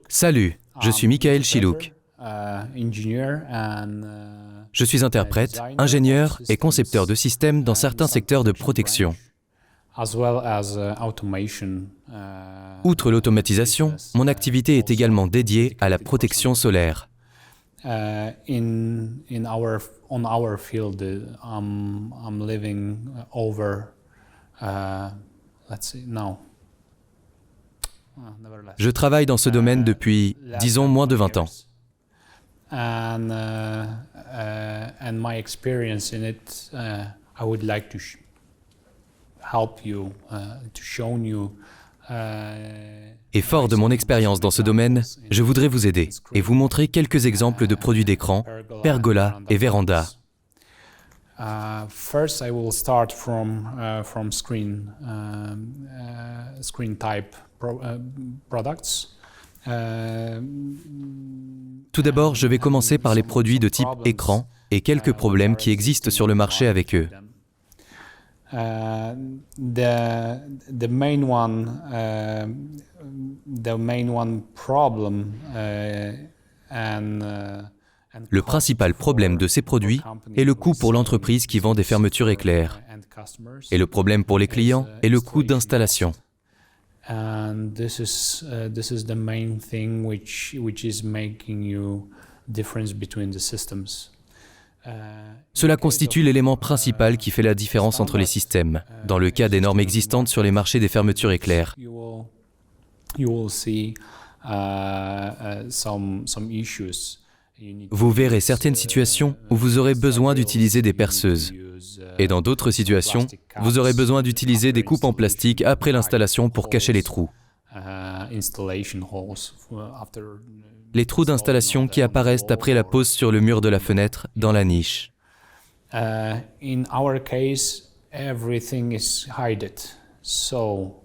Salut, je suis Michael Chiluk. Je suis interprète, ingénieur et concepteur de systèmes dans certains secteurs de protection. Outre l'automatisation, mon activité est également dédiée à la protection solaire. Je travaille dans ce domaine depuis, disons, moins de 20 ans. And my experience in it, I would like to help you, to show you. Et fort de mon expérience dans ce domaine, je voudrais vous aider et vous montrer quelques exemples de produits d'écran, pergola et véranda. First, I will start from screen type products. Tout d'abord, je vais commencer par les produits de type écran et quelques problèmes qui existent sur le marché avec eux. The main one problem Le principal problème de ces produits est le coût pour l'entreprise qui vend des fermetures éclair. Et le problème pour les clients est le coût d'installation. And this is the main thing which is making you difference between the systems. Cela constitue l'élément principal qui fait la différence entre les systèmes, dans le cas des normes existantes sur les marchés des fermetures éclair. You will see some issues. Vous verrez certaines situations où vous aurez besoin d'utiliser des perceuses. Et dans d'autres situations, vous aurez besoin d'utiliser des coupes en plastique après l'installation pour cacher les trous. Les trous d'installation qui apparaissent après la pose sur le mur de la fenêtre dans la niche. In our case, everything is hidden. So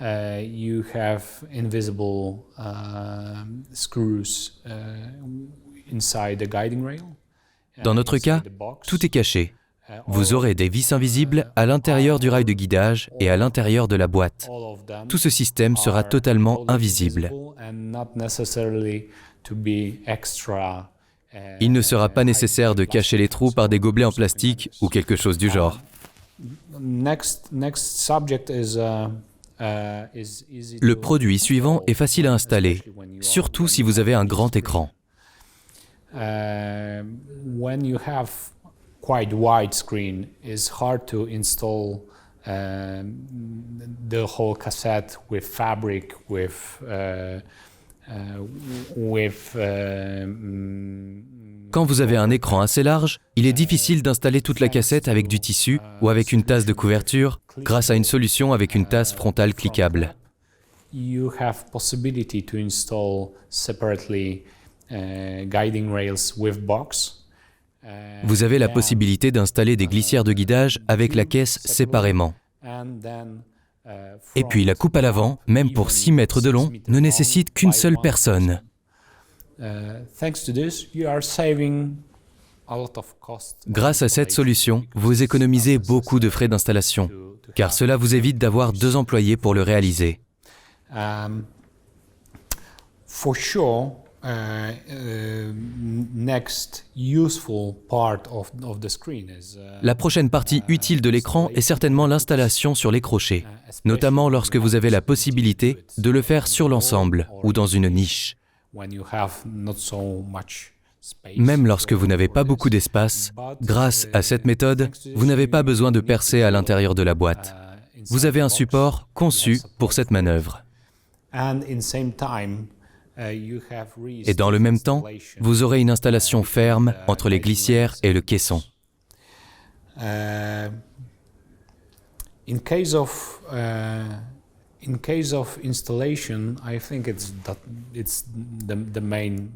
you have invisible screws inside the guiding rail. Dans notre cas, tout est caché. Vous aurez des vis invisibles à l'intérieur du rail de guidage et à l'intérieur de la boîte. Tout ce système sera totalement invisible. Il ne sera pas nécessaire de cacher les trous par des gobelets en plastique ou quelque chose du genre. Le produit suivant est facile à installer, surtout si vous avez un grand écran. When you have quite wide screen, it's hard to install the whole cassette with fabric, Quand vous avez un écran assez large, il est difficile d'installer toute la cassette avec du tissu ou avec une tasse de couverture grâce à une solution avec une tasse frontale cliquable. You have possibility to install separately guiding rails with box. Vous avez la possibilité d'installer des glissières de guidage avec la caisse séparément. Et puis la coupe à l'avant, même pour 6 mètres de long, ne nécessite qu'une seule personne. Grâce à cette solution, vous économisez beaucoup de frais d'installation, car cela vous évite d'avoir 2 employés pour le réaliser. For sure. La prochaine partie utile de l'écran est certainement l'installation sur les crochets, notamment lorsque vous avez la possibilité de le faire sur l'ensemble ou dans une niche. Même lorsque vous n'avez pas beaucoup d'espace, grâce à cette méthode, vous n'avez pas besoin de percer à l'intérieur de la boîte. Vous avez un support conçu pour cette manœuvre. Et dans le même temps, vous aurez une installation ferme entre les glissières et le caisson. In case of installation, I think it's the main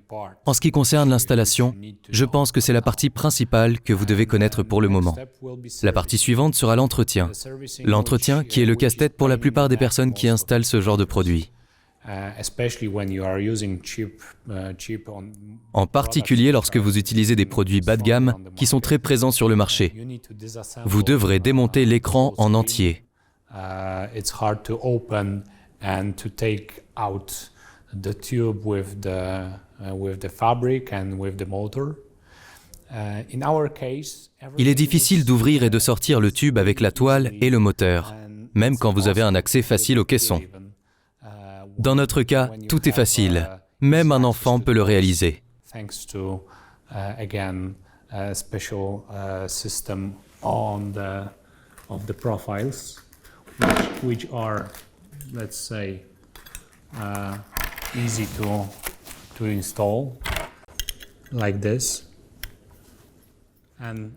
part. En ce qui concerne l'installation, je pense que c'est la partie principale que vous devez connaître pour le moment. La partie suivante sera l'entretien. L'entretien qui est le casse-tête pour la plupart des personnes qui installent ce genre de produit. En particulier lorsque vous utilisez des produits bas de gamme qui sont très présents sur le marché. Vous devrez démonter l'écran en entier. and to take out the tube with the fabric and with the motor. In our case, Il est difficile d'ouvrir et de sortir le tube avec la toile et le moteur, même quand vous avez un accès facile au caisson. Dans notre cas, tout est facile. Même un enfant peut le réaliser. Thanks to again a special system of the profiles, which are, let's say, easy to install, like this.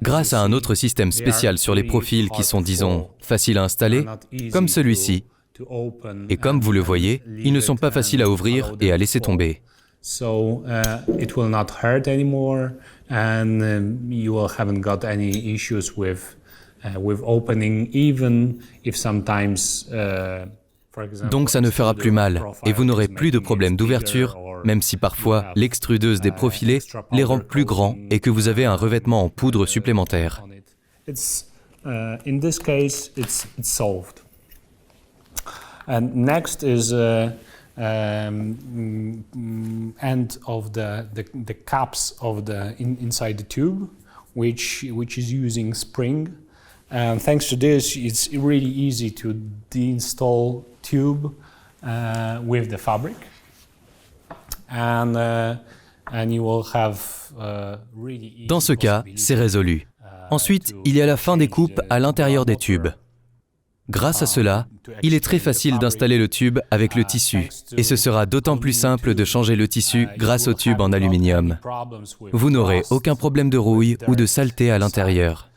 Grâce à un autre système spécial sur les profils qui sont, disons, faciles à installer, comme celui-ci, et comme vous le voyez, ils ne sont pas faciles à ouvrir et à laisser tomber. So it will not hurt anymore, and you haven't got any issues with opening, even if sometimes, for example. Donc ça ne fera plus mal, et vous n'aurez plus de problème d'ouverture, même si parfois l'extrudeuse des profilés les rend plus grands et que vous avez un revêtement en poudre supplémentaire. In this case, it's solved. And next is end of the caps of inside the tube, which is using spring. And thanks to this, it's really easy to deinstall tube with the fabric, and you will have really easy. Dans ce cas, c'est résolu. Ensuite, il y a la fin des coupes à l'intérieur des tubes. Grâce à cela, il est très facile d'installer le tube avec le tissu, et ce sera d'autant plus simple de changer le tissu grâce au tube en aluminium. Vous n'aurez aucun problème de rouille ou de saleté à l'intérieur.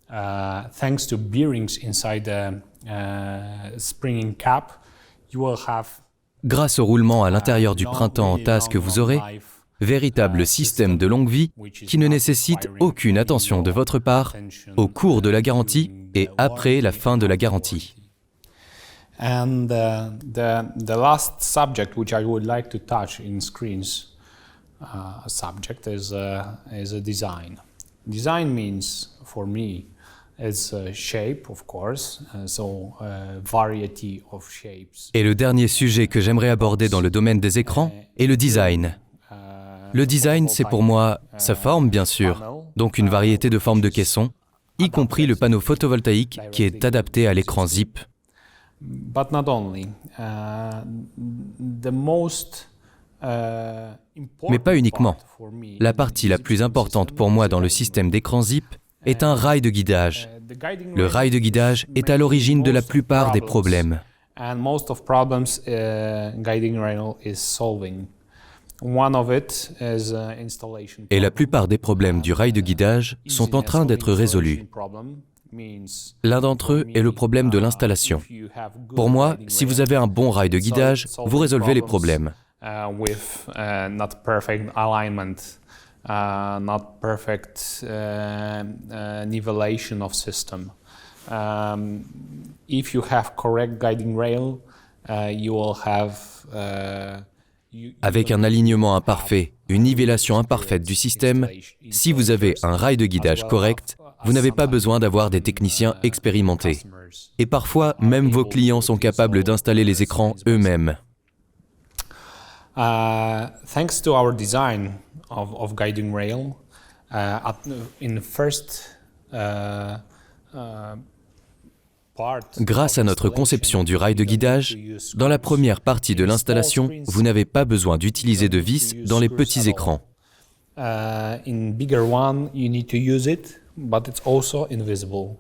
Thanks to bearings inside the springing cap, you will have. Grâce au roulement à l'intérieur du printemps en tasse que vous aurez, véritable système de longue vie qui ne nécessite aucune attention de votre part au cours de la garantie et après la fin de la garantie. And the last subject which I would like to touch in screens subject is a design. Design means for me it's a shape, of course, so variety of shapes. Et le dernier sujet que j'aimerais aborder dans le domaine des écrans est le design. Le design, c'est pour moi sa forme, bien sûr, donc une variété de formes de caissons, y compris le panneau photovoltaïque qui est adapté à l'écran zip. But not only. Mais pas uniquement. La partie la plus importante pour moi dans le système d'écran zip est un rail de guidage. Le rail de guidage est à l'origine de la plupart des problèmes. And most of problems guiding rail is solving. One of it is installation. Et la plupart des problèmes du rail de guidage sont en train d'être résolus. L'un d'entre eux est le problème de l'installation. Pour moi, si vous avez un bon rail de guidage, vous résolvez les problèmes. With not perfect alignment, not perfect nivellation of system. If you have correct guiding rail, you will have. Avec un alignement imparfait, une nivellation imparfaite du système, si vous avez un rail de guidage correct, vous n'avez pas besoin d'avoir des techniciens expérimentés. Et parfois, même vos clients sont capables d'installer les écrans eux-mêmes. Thanks to our design of guiding rail, in the first Grâce à notre conception du rail de guidage, dans la première partie de l'installation, vous n'avez pas besoin d'utiliser de vis dans les petits écrans. In bigger one, you need to use it, but it's also invisible.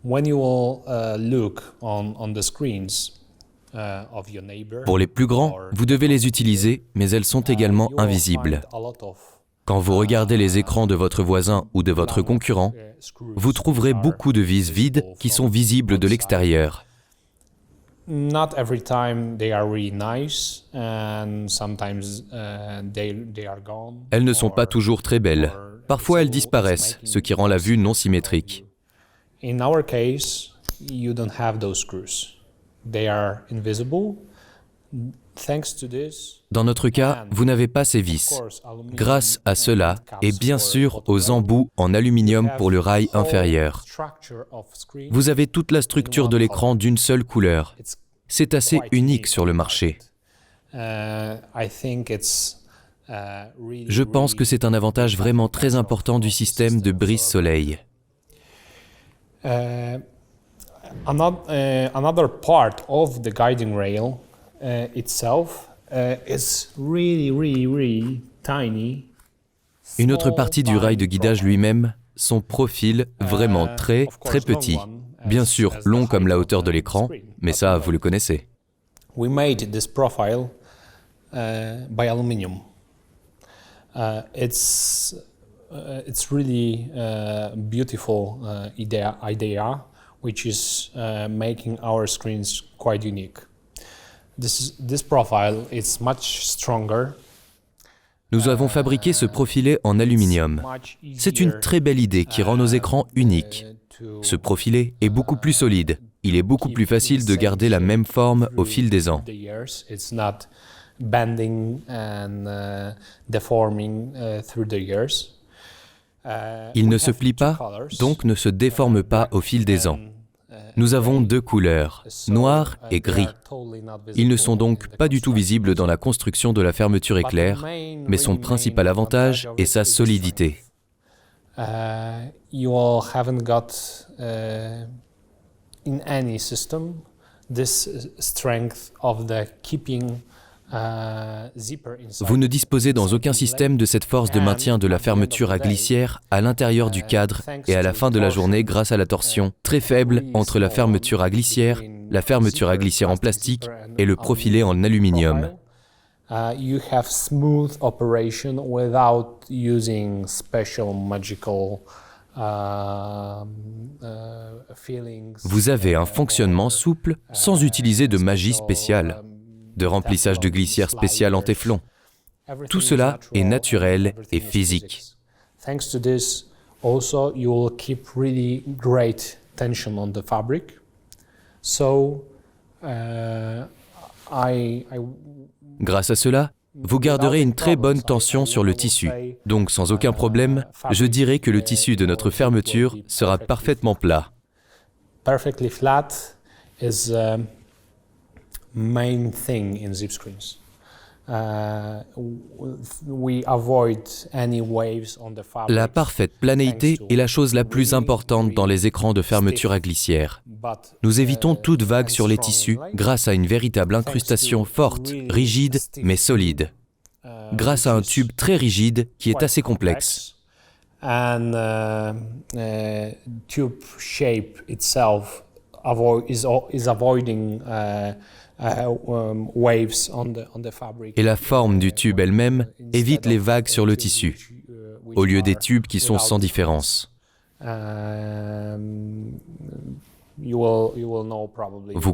When you will look on the screens of your neighbor, pour les plus grands, vous devez les utiliser, mais elles sont également invisibles. Quand vous regardez les écrans de votre voisin ou de votre concurrent, vous trouverez beaucoup de vis vides qui sont visibles de l'extérieur. Not every time they are really nice, and sometimes they are gone. Elles ne sont pas toujours très belles. Parfois, elles disparaissent, ce qui rend la vue non symétrique. In our case, you don't have those screws. They are invisible. Thanks to this. Dans notre cas, vous n'avez pas ces vis. Grâce à cela, et bien sûr aux embouts en aluminium pour le rail inférieur, vous avez toute la structure de l'écran d'une seule couleur. c'est assez unique sur le marché. Je pense que c'est un avantage vraiment très important du système de brise-soleil. Another part of the guiding rail itself is really tiny. Une autre partie du rail de guidage lui-même, son profil vraiment très petit. Bien sûr, long comme la hauteur de l'écran, mais ça, vous le connaissez. We made this profile by aluminum. It's really beautiful idea, which is making our screens quite unique. This profile is much stronger. Nous avons fabriqué ce profilé en aluminium. C'est une très belle idée qui rend nos écrans uniques. Ce profilé est beaucoup plus solide. Il est beaucoup plus facile de garder la même forme au fil des ans. Il ne se plie pas, donc ne se déforme pas au fil des ans. Nous avons deux couleurs, noir et gris. Ils ne sont donc pas du tout visibles dans la construction de la fermeture éclair, mais son principal avantage est sa solidité. You haven't got in any system this strength of the keeping zipper inside. Vous ne disposez dans aucun système de cette force de maintien de la fermeture à glissière à l'intérieur du cadre et à la fin de la journée grâce à la torsion très faible entre la fermeture à glissière en plastique et le profilé en aluminium. You have smooth operation without using special magical Vous avez un fonctionnement souple sans utiliser de magie spéciale, de remplissage de glissière spéciale en téflon. Tout cela est naturel et physique. Thanks to this, also you will keep really great tension on the fabric. So, Grâce à cela, vous garderez une très bonne tension sur le tissu. Donc sans aucun problème, je dirais que le tissu de notre fermeture sera parfaitement plat. Perfectly flat is the main thing in zip screens. We avoid any waves on the fabric. La parfaite planéité est la chose la plus importante dans les écrans de fermeture à glissière. Nous évitons toute vague sur les tissus grâce à une véritable incrustation forte, rigide, mais solide. Grâce à un tube très rigide qui est assez complexe. And tube shape itself is avoiding waves on the fabric. Et la forme du tube elle-même évite les vagues sur le tissu, au lieu des tubes qui sont sans différence. Vous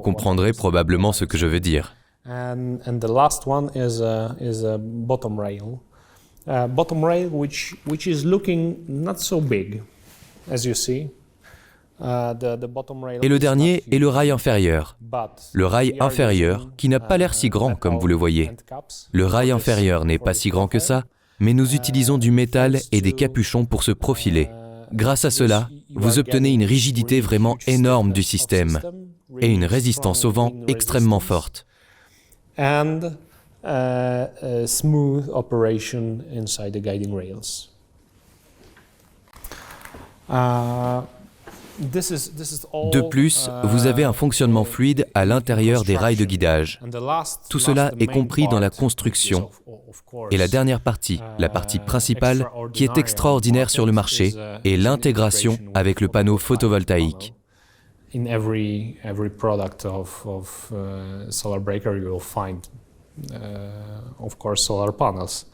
comprendrez probablement ce que je veux dire. And the last one is a bottom rail. Bottom rail which is looking not so big, as you see. Et le dernier est le rail inférieur. Le rail inférieur, qui n'a pas l'air si grand comme vous le voyez. Le rail inférieur n'est pas si grand que ça, mais nous utilisons du métal et des capuchons pour se profiler. Grâce à cela, vous obtenez une rigidité vraiment énorme du système et une résistance au vent extrêmement forte. And smooth operation inside the guiding rails. De plus, vous avez un fonctionnement fluide à l'intérieur des rails de guidage. Tout cela est compris dans la construction. Et la dernière partie, la partie principale, qui est extraordinaire sur le marché, est l'intégration avec le panneau photovoltaïque. In every product of solar breaker, you will find, of course, solar panels.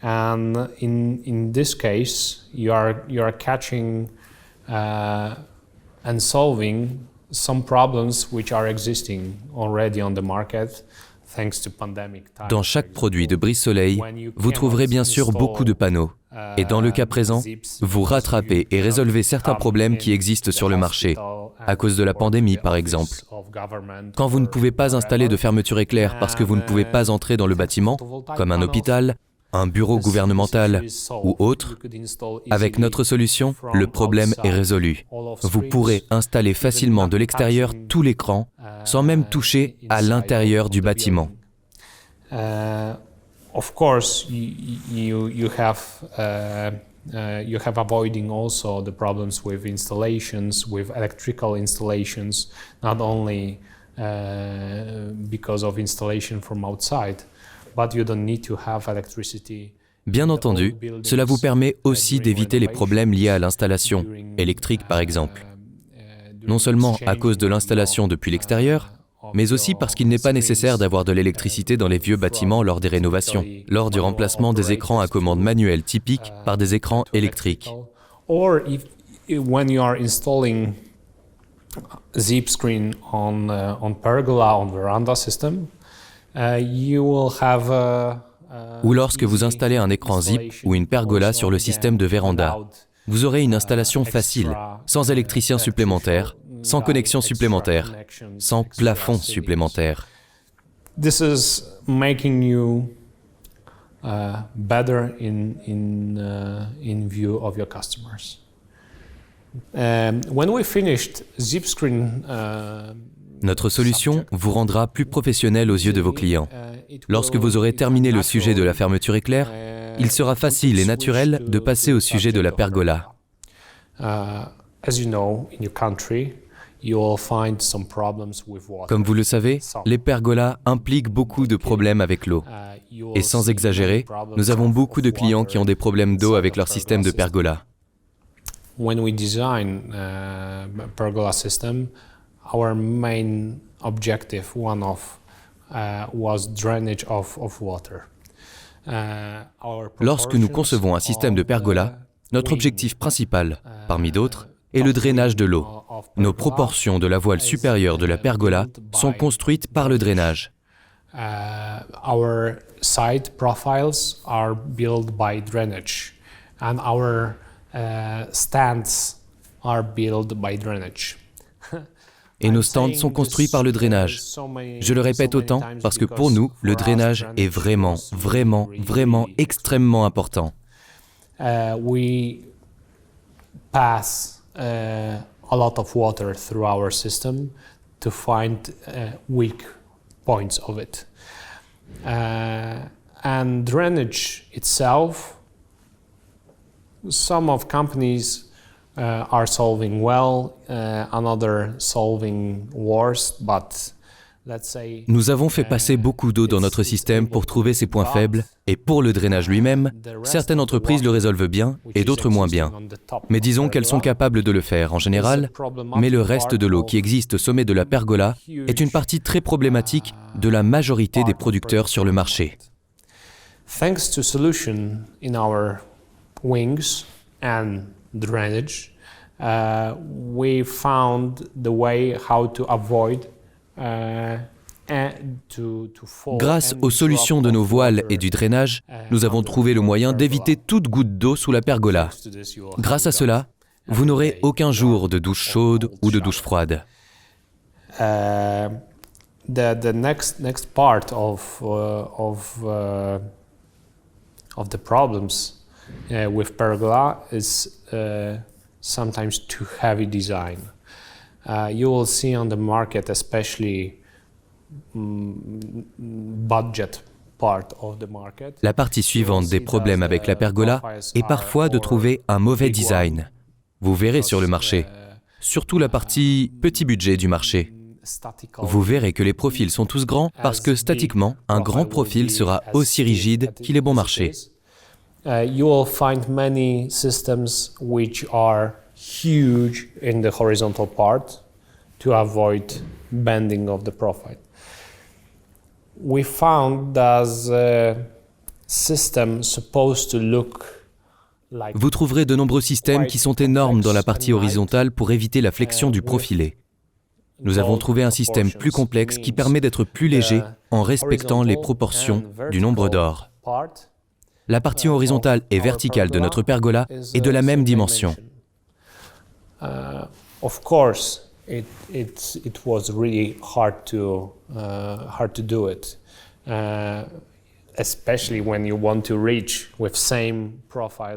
And in this case, you are catching and solving some problems which are existing already on the market. Dans chaque produit de brise-soleil, vous trouverez bien sûr beaucoup de panneaux. Et dans le cas présent, vous rattrapez et résolvez certains problèmes qui existent sur le marché, à cause de la pandémie par exemple. Quand vous ne pouvez pas installer de fermeture éclair parce que vous ne pouvez pas entrer dans le bâtiment, comme un hôpital, un bureau gouvernemental ou autre, avec notre solution, le problème est résolu. Vous pourrez installer facilement de l'extérieur tout l'écran sans même toucher à l'intérieur du bâtiment. Of course, you have avoiding also the problems with installations, with electrical installations, not only because of installation from outside, but you don't need to have electricity. Bien entendu, cela vous permet aussi d'éviter les problèmes liés à l'installation, électrique par exemple. Non seulement à cause de l'installation depuis l'extérieur, mais aussi parce qu'il n'est pas nécessaire d'avoir de l'électricité dans les vieux bâtiments lors des rénovations, lors du remplacement des écrans à commande manuelle typiques par des écrans électriques. Or when you are installing zip screen on pergola, on veranda system, you will have ou lorsque vous installez un écran zip ou une pergola sur le système de véranda. Vous aurez une installation facile, sans électricien supplémentaire, sans connexion supplémentaire, sans plafond supplémentaire. This is making you better in view of your customers. When we finished ZipScreen, notre solution vous rendra plus professionnel aux yeux de vos clients. Lorsque vous aurez terminé le sujet de la fermeture éclair, il sera facile et naturel de passer au sujet de la pergola. Comme vous le savez, les pergolas impliquent beaucoup de problèmes avec l'eau. Et sans exagérer, nous avons beaucoup de clients qui ont des problèmes d'eau avec leur système de pergola. When we design a pergola system, our main objective, was drainage of water. Lorsque nous concevons un système de pergola, notre objectif principal, parmi d'autres, est le drainage de l'eau. Nos proportions de la voile supérieure de la pergola sont construites par le drainage. Our side profiles are built by drainage, and our stands are built by drainage. Et nos stands sont construits par le drainage. Je le répète autant parce que pour nous, le drainage est vraiment extrêmement important. We pass a lot of water through our system to find weak points of it. And drainage itself, some of companies are solving well, another solving worse, but let's say... Nous avons fait passer beaucoup d'eau dans notre système pour trouver ses points faibles, et pour le drainage lui-même, certaines entreprises le résolvent bien et d'autres moins bien. Mais disons qu'elles sont capables de le faire en général, mais le reste de l'eau qui existe au sommet de la pergola est une partie très problématique de la majorité des producteurs sur le marché. Thanks to solution in our wings and drainage, we found the way how to avoid Grâce aux solutions de nos voiles et du drainage, nous avons trouvé le moyen d'éviter toute goutte d'eau sous la pergola. Grâce à cela, vous n'aurez aucun jour de douche chaude ou de douche froide. The next part of the problems with pergola is sometimes too heavy design. You will see on the market, especially budget part of the market. La partie suivante des problèmes avec la pergola est parfois de trouver un mauvais design. Vous verrez sur le marché, surtout la partie petit budget du marché. Vous verrez que les profils sont tous grands parce que statiquement, un grand profil sera aussi rigide qu'il est bon marché. You will find many systems which are huge in the horizontal part to avoid bending of the profile. We found that the system supposed to look like... Vous trouverez de nombreux systèmes qui sont énormes dans la partie horizontale pour éviter la flexion du profilé. Nous avons trouvé un système plus complexe qui permet d'être plus léger en respectant les proportions du nombre d'or. La partie horizontale et verticale de notre pergola est de la même dimension. Of course, it was really hard to do it,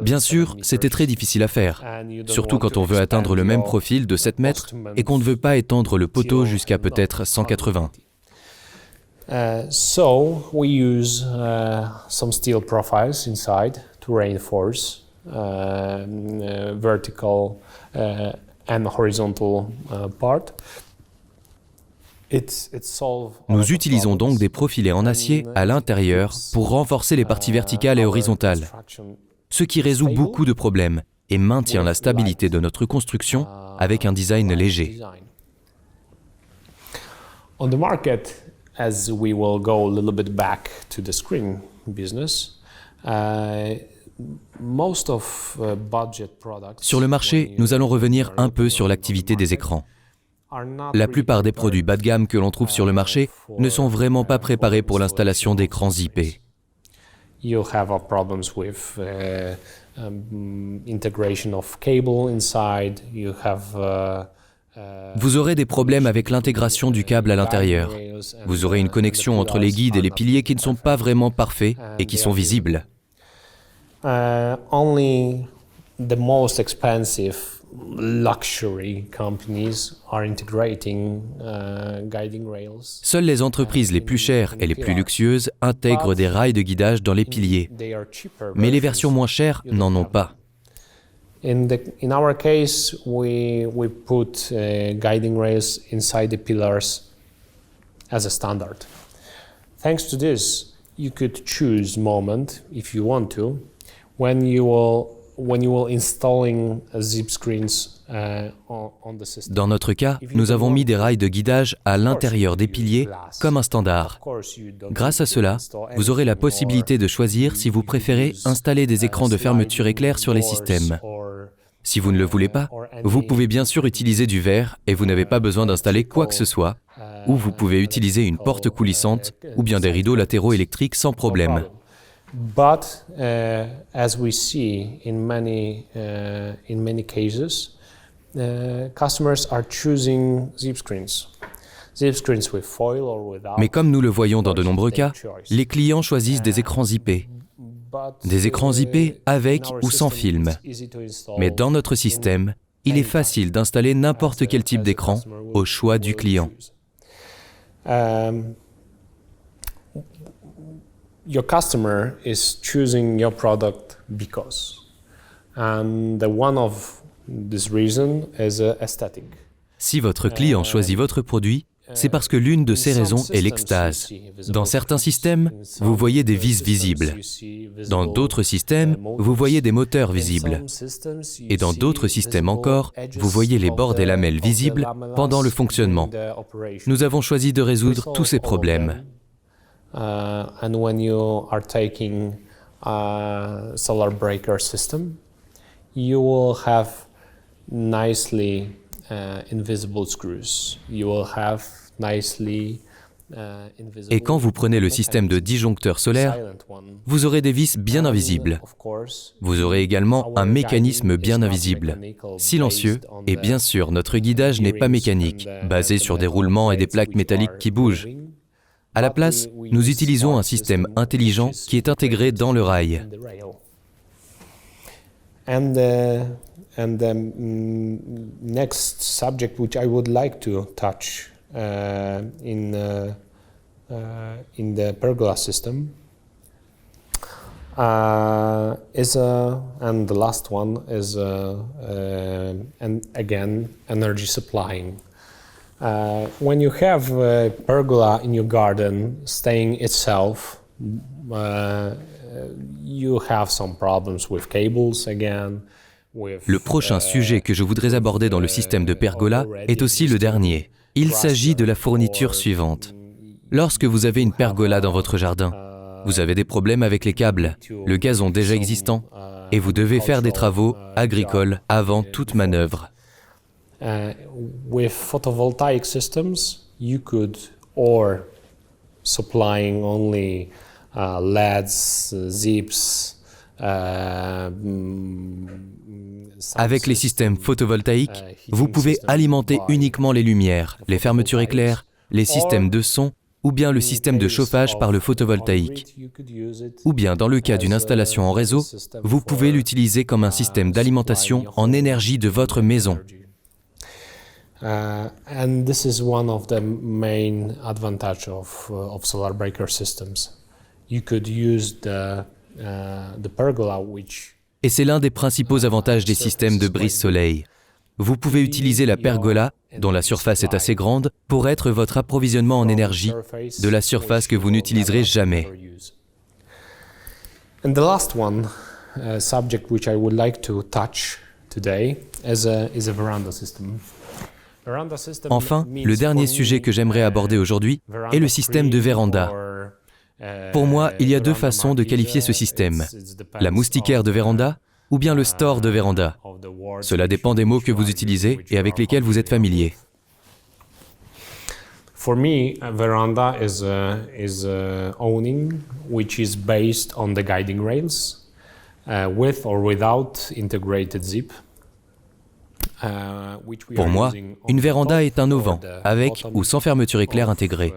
Bien sûr, c'était très difficile à faire, surtout quand on veut atteindre le même profil de 7 mètres et qu'on ne veut pas étendre le poteau jusqu'à peut-être 180. So we use some steel profiles inside to reinforce vertical and horizontal part. Nous utilisons donc des profilés en acier à l'intérieur pour renforcer les parties verticales et horizontales, ce qui résout beaucoup de problèmes et maintient la stabilité de notre construction avec un design léger. On the market, as we will go a little bit back to the screen business, most of budget products. Sur le marché, nous allons revenir un peu sur l'activité des écrans. La plupart des produits bas de gamme que l'on trouve sur le marché ne sont vraiment pas préparés pour l'installation d'écrans IP. You have problems with integration of cable inside. You have Vous aurez des problèmes avec l'intégration du câble à l'intérieur. Vous aurez une connexion entre les guides et les piliers qui ne sont pas vraiment parfaits et qui sont visibles. Only the most expensive luxury companies are integrating guiding rails. Seules les entreprises les plus chères et les plus luxueuses intègrent des rails de guidage dans les piliers, mais les versions moins chères n'en ont pas. In our case, we put guiding rails inside the pillars as a standard. Thanks to this, you could choose moment, if you want to, when you will installing zip screens on the system. Dans notre cas, nous avons mis des rails de guidage à l'intérieur des piliers comme un standard. Grâce à cela, vous aurez la possibilité de choisir si vous préférez installer des écrans de fermeture éclair sur les systèmes. Si vous ne le voulez pas, vous pouvez bien sûr utiliser du verre et vous n'avez pas besoin d'installer quoi que ce soit, ou vous pouvez utiliser une porte coulissante ou bien des rideaux latéraux électriques sans problème. But as we see in many cases, customers are choosing zip screens. Zip screens with foil or without. Mais comme nous le voyons dans de nombreux cas, les clients choisissent des écrans IP. Des écrans IP avec ou sans film. Mais dans notre système, il est facile d'installer n'importe quel type d'écran au choix du client. Your customer is choosing your product because, and one of this reason is aesthetic. Si votre client choisit votre produit, c'est parce que l'une de ces raisons est l'extase. Dans certains systèmes, vous voyez des vis visibles. Dans d'autres systèmes, vous voyez des moteurs visibles. Et dans d'autres systèmes encore, vous voyez les bords des lamelles visibles pendant le fonctionnement. Nous avons choisi de résoudre tous ces problèmes. And when you are taking a solar breaker system, you will have nicely invisible screws. You will have nicely invisible. Et quand vous prenez le système de disjoncteur solaire, vous aurez des vis bien invisibles. Vous aurez également un mécanisme bien invisible, silencieux, et bien sûr, notre guidage n'est pas mécanique, basé sur des roulements et des plaques métalliques qui bougent. À la place, nous utilisons un système intelligent qui est intégré dans le rail. And the next subject which I would like to touch in the pergola system is and the last one is and again energy supplying. When you have a pergola in your garden staying itself, you have some problems with cables again. Le prochain sujet que je voudrais aborder dans le système de pergola est aussi le dernier. Il s'agit de la fourniture suivante. Lorsque vous avez une pergola dans votre jardin, vous avez des problèmes avec les câbles, le gazon déjà existant, et vous devez faire des travaux agricoles avant toute manœuvre. With photovoltaic systems, you could, or supplying only LEDs, zips. Avec les systèmes photovoltaïques, vous pouvez alimenter uniquement les lumières, les fermetures éclairs, les systèmes de son ou bien le système de chauffage par le photovoltaïque. Ou bien, dans le cas d'une installation en réseau, vous pouvez l'utiliser comme un système d'alimentation en énergie de votre maison. And this is one of the main advantage of solar breaker systems. You could use the pergola, which Et c'est l'un des principaux avantages des systèmes de brise-soleil. Vous pouvez utiliser la pergola, dont la surface est assez grande, pour être votre approvisionnement en énergie de la surface que vous n'utiliserez jamais. And the last one, subject which I would like to touch today is a veranda system. Enfin, le dernier sujet que j'aimerais aborder aujourd'hui est le système de véranda. Pour moi, il y a deux façons de qualifier ce système. La moustiquaire de véranda ou bien le store de véranda. Cela dépend des mots que vous utilisez et avec lesquels vous êtes familier. For me, a veranda is a awning which is based on the guiding rails, with or without integrated zip. Pour moi, une véranda est un auvent, avec ou sans fermeture éclair intégrée,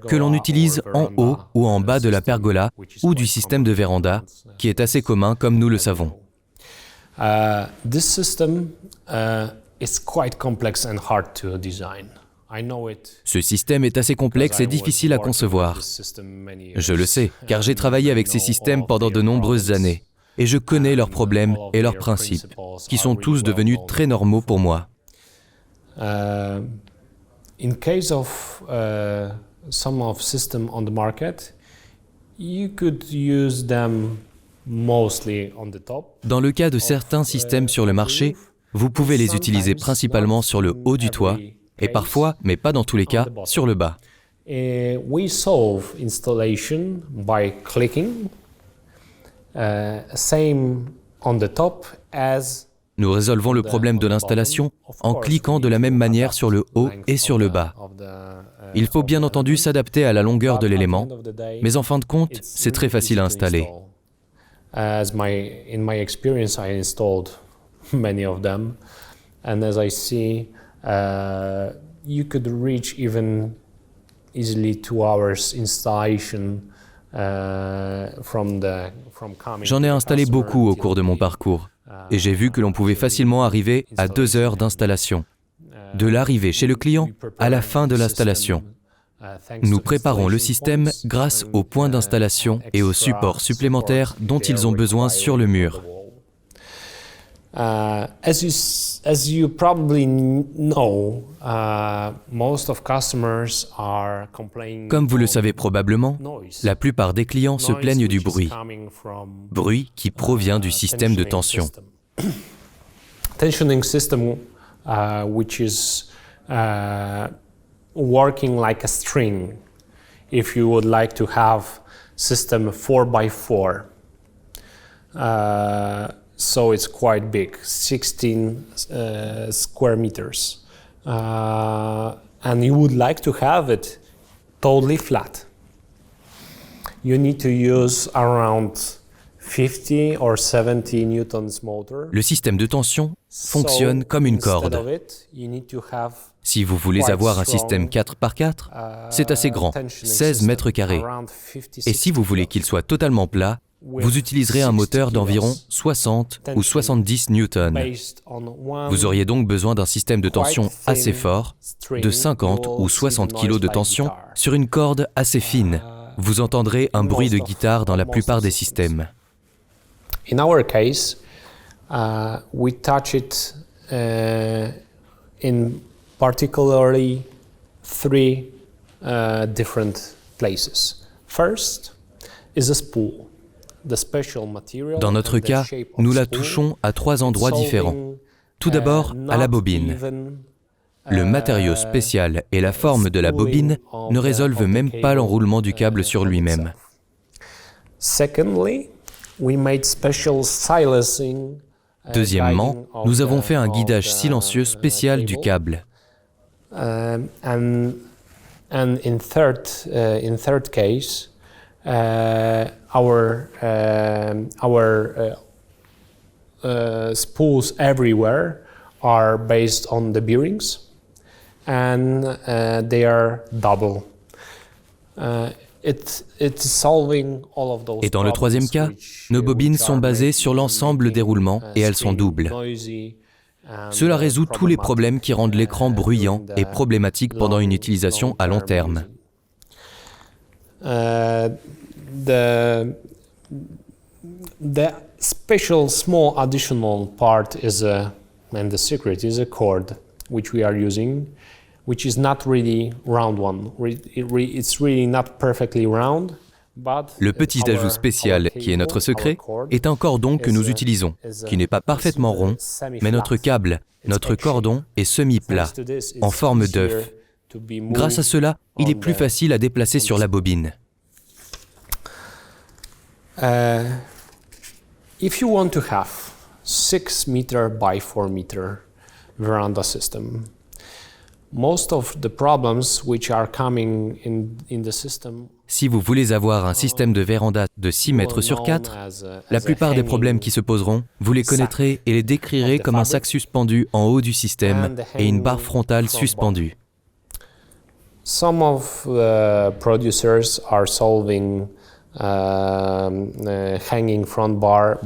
que l'on utilise en haut ou en bas de la pergola ou du système de véranda, qui est assez commun comme nous le savons. This system is quite complex and hard to design. Ce système est assez complexe et difficile à concevoir. Je le sais, car j'ai travaillé avec ces systèmes pendant de nombreuses années. Et je connais leurs problèmes et leurs principes, qui sont tous devenus très normaux pour moi. In case of some of system on the market, you could use them mostly on the top. Dans le cas de certains systèmes sur le marché, vous pouvez les utiliser principalement sur le haut du toit, et parfois, mais pas dans tous les cas, sur le bas. We solve installation by clicking. Same on the top as Nous résolvons le problème de l'installation en cliquant de la même manière sur le haut et sur le bas. Il faut bien entendu s'adapter à la longueur de l'élément, mais en fin de compte, c'est très facile à installer. In my experience, I installed many of them, and as I see, you could reach even easily 2 hours installation. J'en ai installé beaucoup au cours de mon parcours et j'ai vu que l'on pouvait facilement arriver à 2 heures d'installation. De l'arrivée chez le client à la fin de l'installation. Nous préparons le système grâce aux points d'installation et aux supports supplémentaires dont ils ont besoin sur le mur. As you probably know, most of customers are complaining. Comme vous le savez probablement, la plupart des clients se plaignent du bruit. Bruit qui provient du système de tension. Tensioning system, which is working like a string. If you would like to have system 4x4. So it's quite big, 16 square meters. And you would like to have it totally flat. You need to use around 50 or 70 newtons motor. Le système de tension fonctionne comme une corde. Si vous voulez avoir un système 4x4, c'est assez grand, 16 mètres carrés. Et si vous voulez qu'il soit totalement plat, vous utiliserez un moteur d'environ 60 ou 70 newtons. Vous auriez donc besoin d'un système de tension assez fort, de 50 ou 60 kg de tension, sur une corde assez fine. Vous entendrez un bruit de guitare dans la plupart des systèmes. In our case, we touch it in particularly 3 different places. First is a spool. Dans notre cas, nous la touchons à 3 endroits différents. Tout d'abord, à la bobine. Le matériau spécial et la forme de la bobine ne résolvent même pas l'enroulement du câble sur lui-même. Deuxièmement, nous avons fait un guidage silencieux spécial du câble. And in third case, our spools everywhere are based on the bearings, and they are double. Et dans le troisième cas, nos bobines sont basées sur l'ensemble des roulements et elles sont doubles. Cela résout tous les problèmes qui rendent l'écran bruyant et problématique pendant une utilisation à long terme. The special small additional part is and the secret is a cord which we are using, which is not really round one. It's really not perfectly round. Le petit ajout spécial, qui est notre secret, est un cordon que nous utilisons, qui n'est pas parfaitement rond, mais notre câble, notre cordon est semi-plat, en forme d'œuf. Grâce à cela, il est plus facile à déplacer sur la bobine. If you want to have 6 meter by 4 meter veranda system, most of the problems which are coming in the system. Si vous voulez avoir un système de véranda de 6 mètres sur 4, la plupart des problèmes qui se poseront, vous les connaîtrez et les décrirez comme un sac suspendu en haut du système et une barre frontale suspendue. Some of producers are solving hanging front bar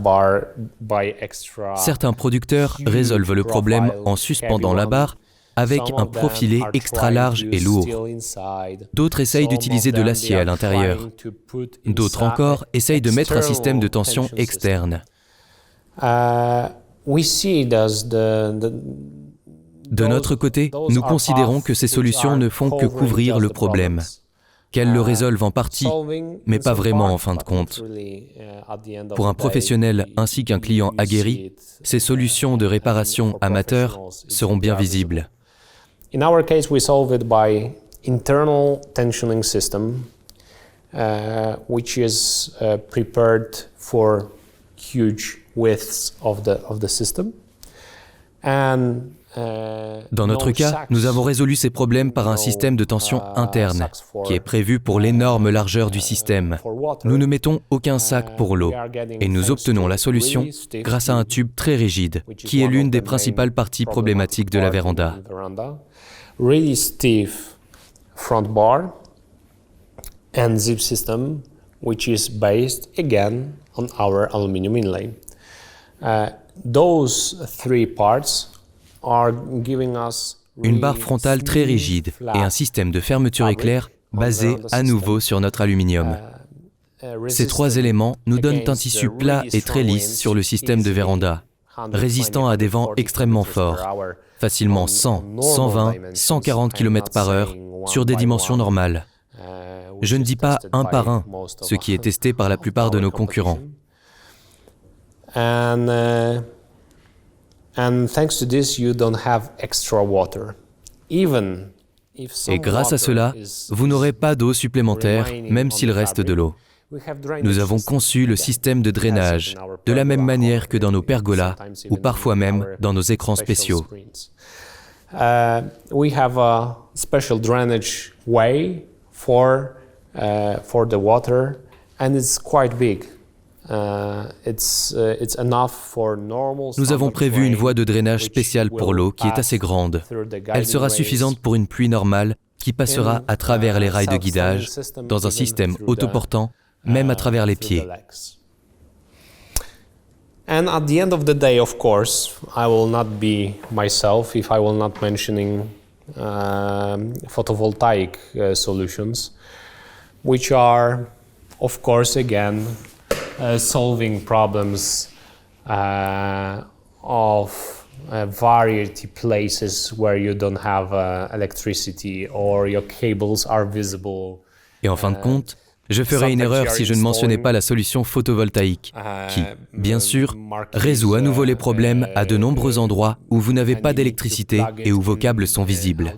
by extra. Certains producteurs résolvent le problème en suspendant la barre avec un profilé extra large et lourd. D'autres essayent d'utiliser de l'acier à l'intérieur. D'autres encore essayent de mettre un système de tension externe. De notre côté, nous considérons que ces solutions ne font que couvrir le problème, qu'elles le résolvent en partie, mais pas vraiment en fin de compte. Pour un professionnel ainsi qu'un client aguerri, ces solutions de réparation amateur seront bien visibles. In our case, we solve it by internal tensioning system, which is prepared for huge widths of the system. And dans notre cas, nous avons résolu ces problèmes par un système de tension interne, qui est prévu pour l'énorme largeur du système. Nous ne mettons aucun sac pour l'eau, et nous obtenons la solution grâce à un tube très rigide, qui est l'une des principales parties problématiques de la véranda. Really stiff front bar and zip system, which is based again on our aluminum inlay. Those three parts are giving us une barre frontale très rigide et un système de fermeture éclair basé à nouveau sur notre aluminium. Ces trois éléments nous donnent un tissu plat et très lisse sur le système de véranda, résistant à des vents extrêmement forts, facilement 100, 120, 140 km/h sur des dimensions normales. Je ne dis pas un par un, ce qui est testé par la plupart de nos concurrents. And thanks to this, you don't have extra water. Et grâce à cela, vous n'aurez pas d'eau supplémentaire, même s'il reste de l'eau. Nous avons conçu le système de drainage de la même manière que dans nos pergolas ou parfois même dans nos écrans spéciaux. We have a special drainage way for the water, and it's quite big. Nous avons prévu une voie de drainage spéciale pour l'eau qui est assez grande. Elle sera suffisante pour une pluie normale qui passera à travers les rails de guidage dans un système autoportant, même à travers les pieds. And at the end of the day, of course, I will not be myself if I will not mentioning photovoltaic solutions, which are, of course, again, solving problems of variety places where you don't have electricity or your cables are visible. Et en fin de compte, je ferais une erreur si je ne mentionnais pas la solution photovoltaïque, qui, bien sûr, résout à nouveau les problèmes à de nombreux endroits où vous n'avez pas d'électricité et où vos câbles sont visibles.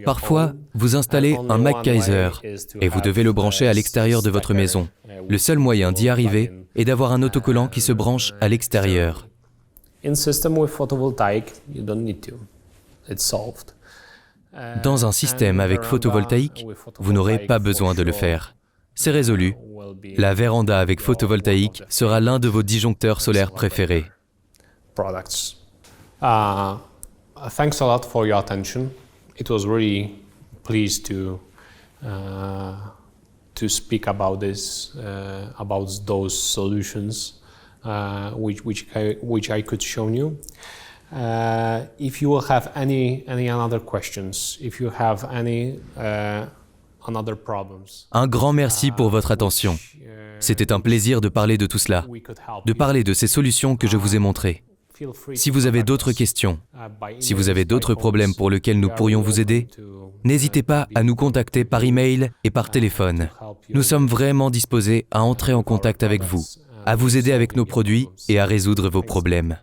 Parfois, vous installez un MacKaiser et vous devez le brancher à l'extérieur de votre maison. Le seul moyen d'y arriver est d'avoir un autocollant qui se branche à l'extérieur. Dans un système avec photovoltaïque, vous n'aurez pas besoin de le faire. C'est résolu. La véranda avec photovoltaïque sera l'un de vos disjoncteurs solaires préférés. Thanks a lot for your attention. It was really pleased to to speak about this, about those solutions, which I could show you. If you will have any other questions, if you have any other problems. Un grand merci pour votre attention. C'était un plaisir de parler de tout cela, de parler de ces solutions que je vous ai montrées. Si vous avez d'autres questions, si vous avez d'autres problèmes pour lesquels nous pourrions vous aider, n'hésitez pas à nous contacter par email et par téléphone. Nous sommes vraiment disposés à entrer en contact avec vous, à vous aider avec nos produits et à résoudre vos problèmes.